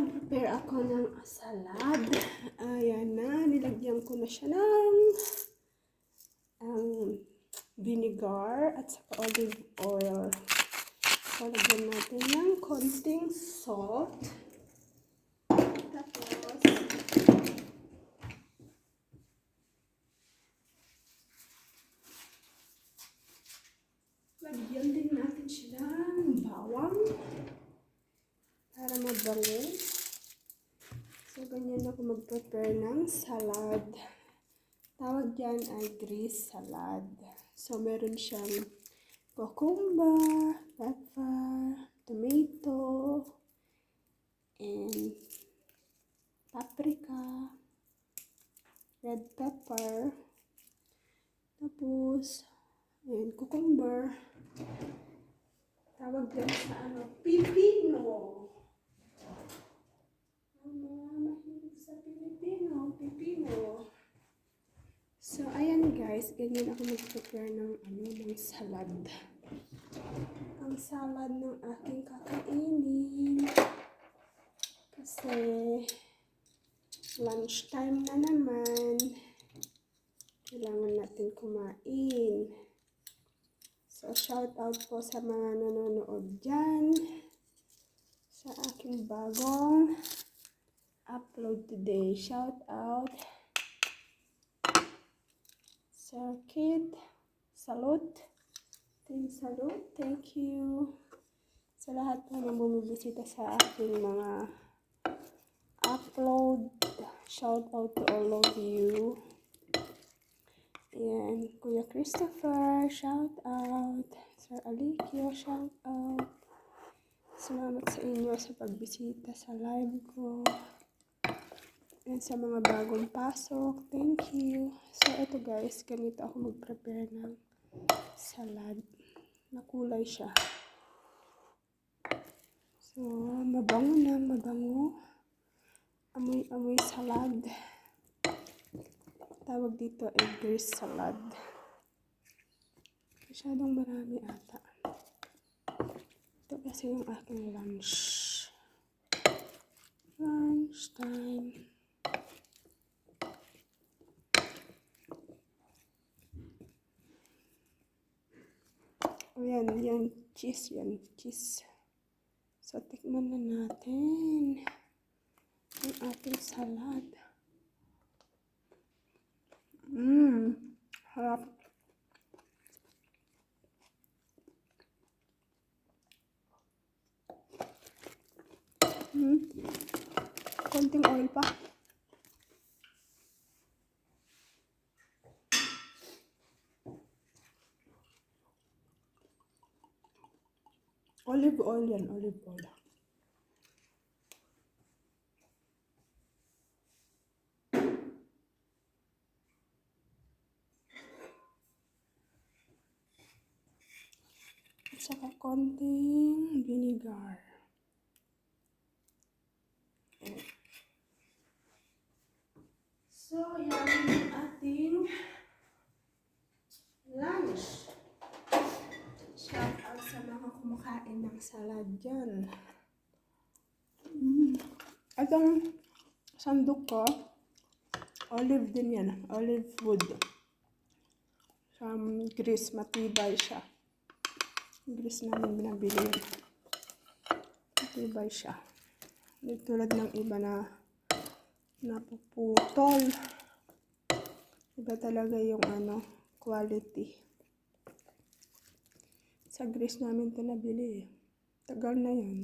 Nag-prepare ako ng salad. Ayan na, nilagyan ko na siya ng vinegar at saka olive oil. So, lagyan natin ng konting salt. Tapos, lagyan din natin siya ng bawang para mabango. So, ganyan ako mag-prepare ng salad. Tawag dyan ay grease salad. So, meron siyang cucumber, pepper, tomato, and paprika, red pepper, tapos, and cucumber. Tawag dyan sa pipino. Mahilig sa pipino. So, ayan guys, ganyan ako mag-prepare ng salad. Ang salad ng aking kakainin. Kasi, lunchtime na naman. Kailangan natin kumain. So, shout out po sa mga nanonood dyan. Sa aking bagong upload today. Shout out. Sir Kid, salute. Team salute, thank you. Sa lahat po ng bumibisita sa aking mga upload. Shout out to all of you. Ayan, Kuya Christopher, shout out. Sir Alikio, shout out. Salamat sa inyo sa pagbisita sa live ko. And sa mga bagong pasok, thank you. So, ito guys, ganito ako mag-prepare ng salad. Nakulay siya. So, mabango na, mabango. Amoy-amoy salad. Tawag dito ay grease salad. Masyadong marami ata. Ito kasi yung aking lunch. Lunch time. Ayan, yan cheese. So, tikman na natin ang ating salad. Harap. Konting oil pa. Olive oil yan, olive oil. At saka konting vinegar. So, yan yung ating lunch. Shout out sa mga kumakain ng salad dyan. Itong sandok ko, olive din yan. Olive wood. Some grease, matibay siya. Grease namin binabili yun. Matibay siya. Hindi tulad ng iba na napuputol. Iba talaga yung quality. Sa grease namin ito nabili. Tagal na yun.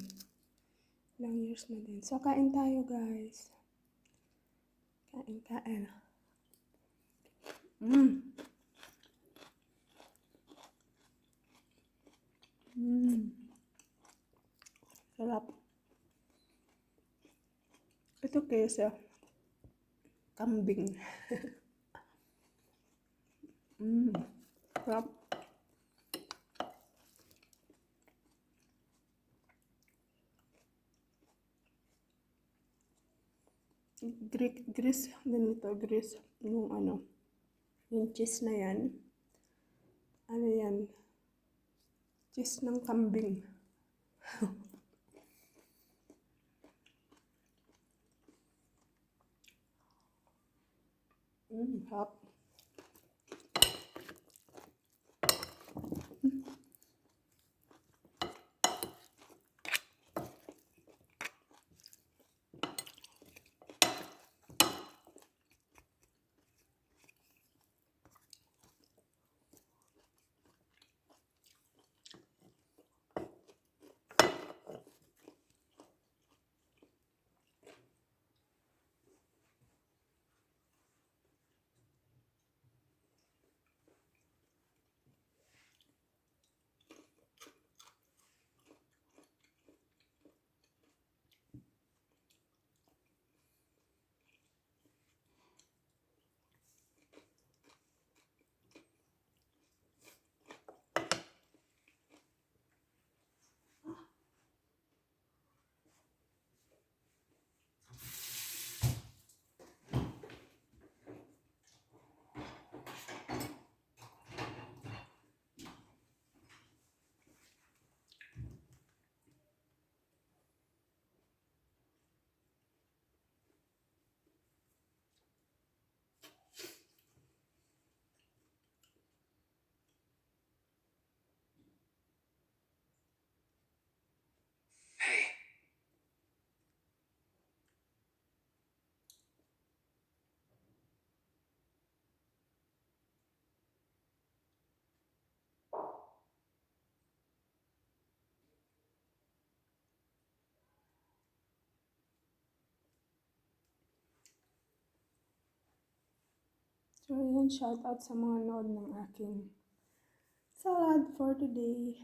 Ilang years na din. So, kain tayo guys. Kain. Sarap. Ito kesa kambing. Sarap. Grease din ito. Grease. Yung cheese na yan. Yan? Cheese ng kambing. Hap. So, yun, shout out sa mga nanood ng aking salad for today.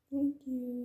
Thank you.